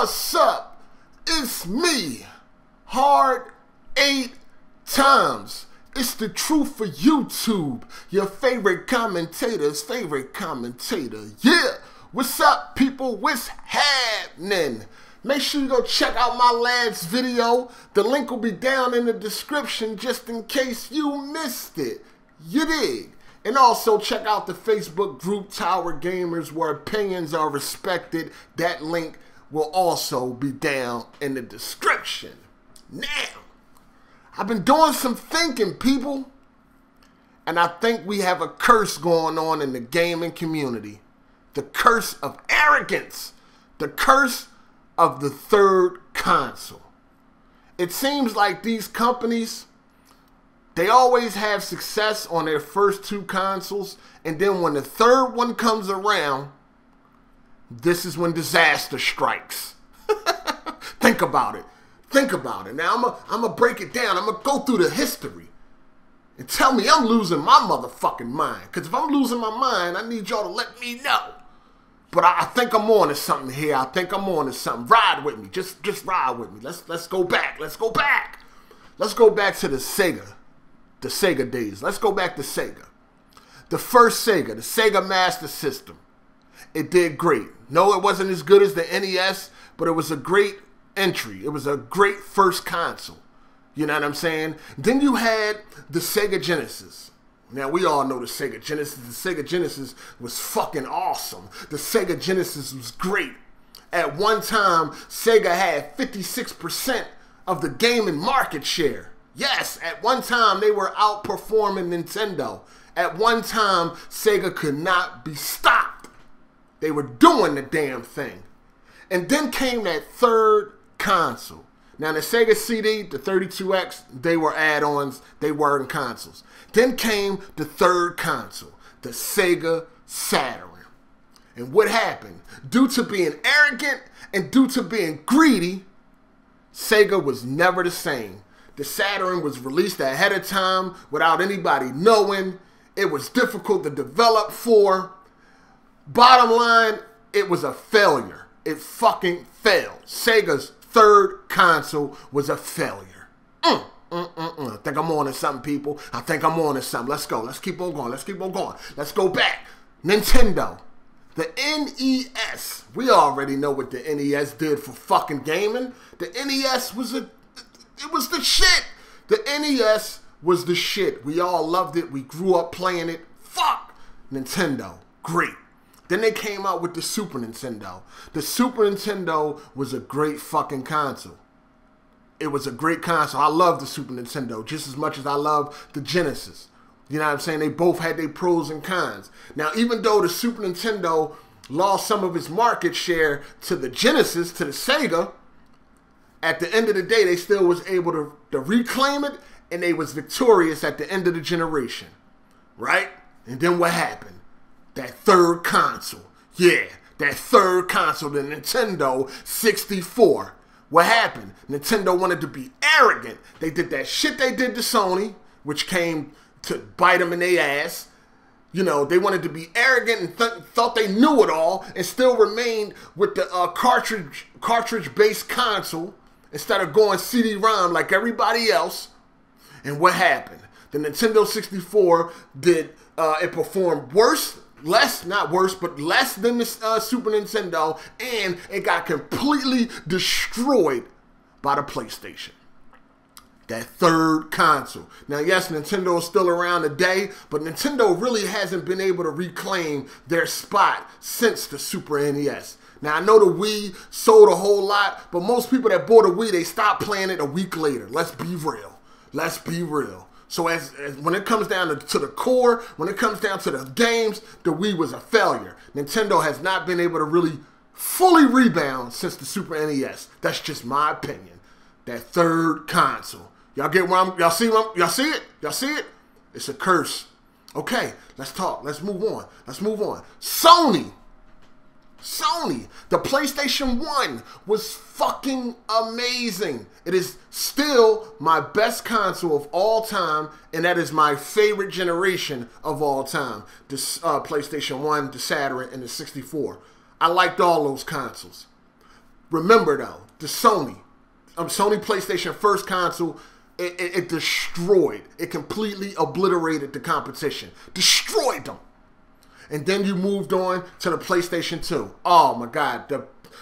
What's up? It's me, Hard 8 Times. It's the truth for YouTube. Your favorite commentator's favorite commentator. Yeah. What's up, people? What's happening? Make sure you go check out my last video. The link will be down in the description just in case you missed it. You dig? And also check out the Facebook group Tower Gamers where opinions are respected. That link will also be down in the description. Now, I've been doing some thinking, people. And I think we have a curse going on in the gaming community. The curse of arrogance. The curse of the third console. It seems like these companies, they always have success on their first two consoles, and then when the third one comes around, this is when disaster strikes. Think about it. Think about it. Now, I'm gonna break it down. I'm gonna go through the history and tell me I'm losing my motherfucking mind. Because if I'm losing my mind, I need y'all to let me know. But I think I'm on to something here. I think I'm on to something. Ride with me. Just ride with me. Let's go back. Let's go back. Let's go back to the Sega days. Let's go back to Sega. The first Sega, the Sega Master System. It did great. No, it wasn't as good as the NES, but it was a great entry. It was a great first console. You know what I'm saying? Then you had the Sega Genesis. Now, we all know the Sega Genesis. The Sega Genesis was fucking awesome. The Sega Genesis was great. At one time, Sega had 56% of the gaming market share. Yes, at one time, they were outperforming Nintendo. At one time, Sega could not be stopped. They were doing the damn thing. And then came that third console. Now, the Sega CD, the 32X, they were add-ons. They weren't consoles. Then came the third console, the Sega Saturn. And what happened? Due to being arrogant and due to being greedy, Sega was never the same. The Saturn was released ahead of time without anybody knowing. It was difficult to develop for. Bottom line, it was a failure. It fucking failed. Sega's third console was a failure. I think I'm on to something, people. I think I'm on to something. Let's go. Let's keep on going. Let's keep on going. Let's go back. Nintendo. The NES. We already know what the NES did for fucking gaming. The NES was it was the shit. The NES was the shit. We all loved it. We grew up playing it. Fuck. Nintendo. Great. Then they came out with the Super Nintendo. The Super Nintendo was a great fucking console. It was a great console. I love the Super Nintendo just as much as I love the Genesis. You know what I'm saying? They both had their pros and cons. Now, even though the Super Nintendo lost some of its market share to the Genesis, to the Sega, at the end of the day, they still was able to reclaim it, and they was victorious at the end of the generation. Right? And then what happened? That third console. Yeah, that third console, the Nintendo 64. What happened? Nintendo wanted to be arrogant. They did that shit they did to Sony, which came to bite them in their ass. You know, they wanted to be arrogant and thought they knew it all and still remained with the cartridge-based console instead of going CD-ROM like everybody else. And what happened? The Nintendo 64 did, it performed worse. Not worse, but less than the Super Nintendo, and it got completely destroyed by the PlayStation. That third console. Now, yes, Nintendo is still around today, but Nintendo really hasn't been able to reclaim their spot since the Super NES. Now, I know the Wii sold a whole lot, but most people that bought a Wii, they stopped playing it a week later. Let's be real. Let's be real. So as when it comes down to the core, when it comes down to the games, the Wii was a failure. Nintendo has not been able to really fully rebound since the Super NES. That's just my opinion. That third console. Y'all get where I'm, y'all see it? Y'all see it? It's a curse. Okay, let's talk. Let's move on. Let's move on. Sony. The PlayStation 1 was fucking amazing. It is still my best console of all time, and that is my favorite generation of all time. The PlayStation 1, the Saturn, and the 64. I liked all those consoles. Remember though, the Sony PlayStation first console, it destroyed. It completely obliterated the competition. Destroyed them. And then you moved on to the PlayStation 2. Oh my God,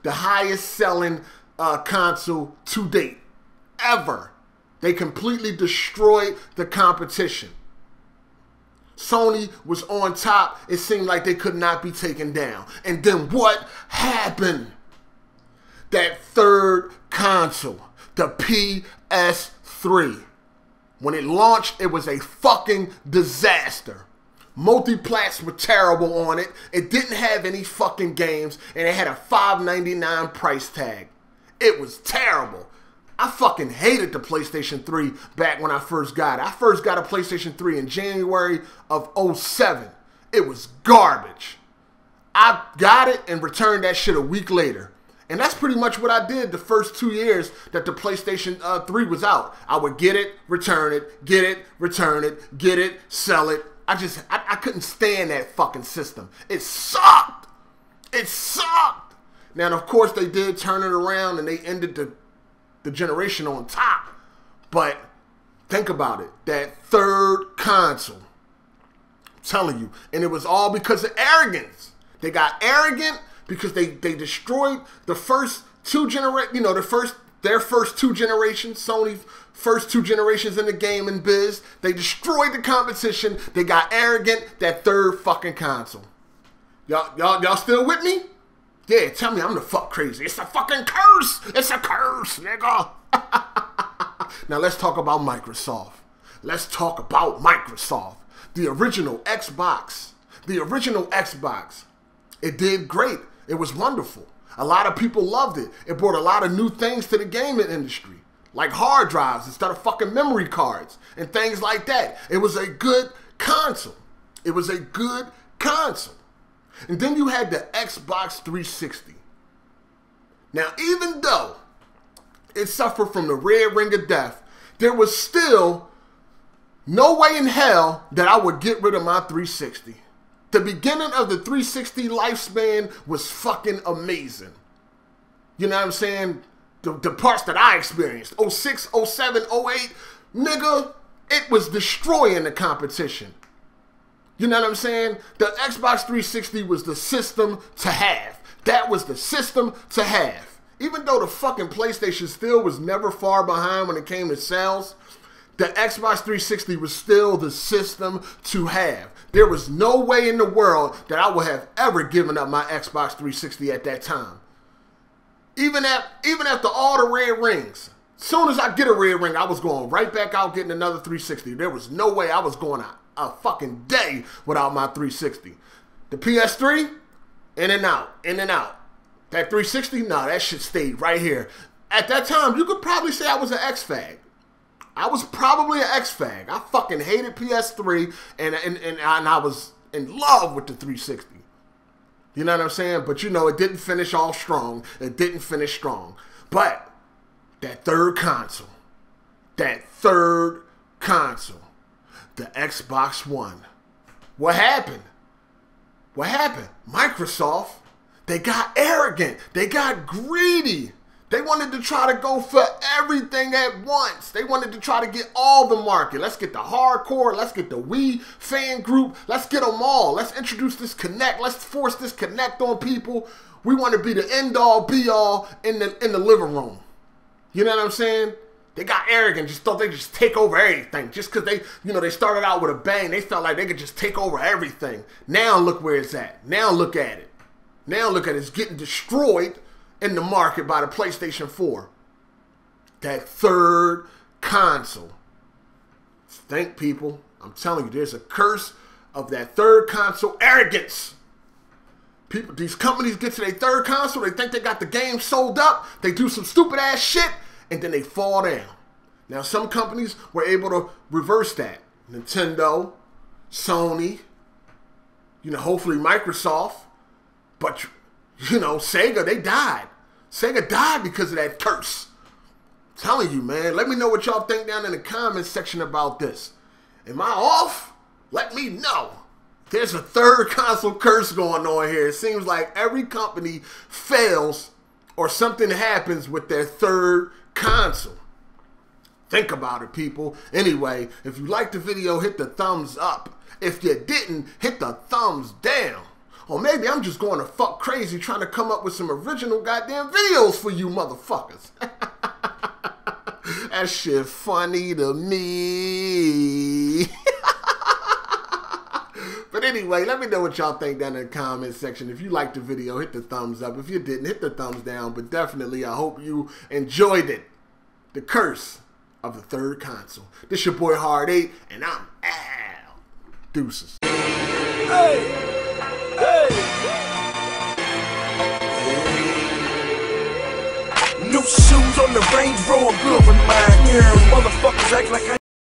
the highest selling console to date ever. They completely destroyed the competition. Sony was on top. It seemed like they could not be taken down. And then what happened? That third console, the PS3. When it launched, it was a fucking disaster. Multiplats were terrible on it. It didn't have any fucking games, and it had a $5.99 price tag. It was terrible. I fucking hated the PlayStation 3 back when I first got it. I first got a PlayStation 3 in January of 07. It was garbage. I got it and returned that shit a week later. And that's pretty much what I did the first 2 years that the PlayStation 3 was out. I would get it, return it, get it, return it, get it, sell it. I couldn't stand that fucking system. It sucked. It sucked. Now, of course, they did turn it around and they ended the generation on top. But think about it. That third console. I'm telling you. And it was all because of arrogance. They got arrogant because they destroyed the first two generations, their first two generations, Sony's first two generations in the gaming biz. They destroyed the competition. They got arrogant, that third fucking console. Y'all still with me? Yeah, tell me I'm the fuck crazy. It's a fucking curse. It's a curse, nigga. Now let's talk about Microsoft. Let's talk about Microsoft. The original Xbox. The original Xbox. It did great. It was wonderful. A lot of people loved it. It brought a lot of new things to the gaming industry, like hard drives instead of fucking memory cards and things like that. It was a good console. It was a good console. And then you had the Xbox 360. Now, even though it suffered from the red ring of death, there was still no way in hell that I would get rid of my 360. The beginning of the 360 lifespan was fucking amazing. You know what I'm saying? The parts that I experienced, 06, 07, 08, nigga, it was destroying the competition. You know what I'm saying? The Xbox 360 was the system to have. That was the system to have. Even though the fucking PlayStation still was never far behind when it came to sales, the Xbox 360 was still the system to have. There was no way in the world that I would have ever given up my Xbox 360 at that time. Even after all the red rings, as soon as I get a red ring, I was going right back out getting another 360. There was no way I was going a fucking day without my 360. The PS3, in and out, in and out. That 360, no, that shit stayed right here. At that time, you could probably say I was an X-fag. I was probably an X-fag. I fucking hated PS3, and I was in love with the 360. You know what I'm saying? But you know, it didn't finish all strong. It didn't finish strong. But that third console, the Xbox One. What happened? What happened? Microsoft, they got arrogant. They got greedy. They wanted to try to go for everything at once. They wanted to try to get all the market. Let's get the hardcore. Let's get the Wii fan group. Let's get them all. Let's introduce this Connect. Let's force this Connect on people. We want to be the end-all, be-all in the living room. You know what I'm saying? They got arrogant. Just thought they could just take over everything. Just because they started out with a bang. They felt like they could just take over everything. Now look where it's at. Now look at it. Now look at it. It's getting destroyed in the market by the PlayStation 4. That third console. Think, people. I'm telling you, there's a curse of that third console arrogance. People, these companies get to their third console, they think they got the game sold up, they do some stupid ass shit, and then they fall down. Now, some companies were able to reverse that. Nintendo, Sony, hopefully Microsoft, but Sega, they died. Sega died because of that curse. I'm telling you, man. Let me know what y'all think down in the comments section about this. Am I off? Let me know. There's a third console curse going on here. It seems like every company fails or something happens with their third console. Think about it, people. Anyway, if you liked the video, hit the thumbs up. If you didn't, hit the thumbs down. Or maybe I'm just going to fuck crazy trying to come up with some original goddamn videos for you motherfuckers. That shit funny to me. But anyway, let me know what y'all think down in the comment section. If you liked the video, hit the thumbs up. If you didn't, hit the thumbs down. But definitely, I hope you enjoyed it. The curse of the third console. This your boy Hard 8, and I'm out. Deuces. Hey! New shoes on the Range Rover, good reminder.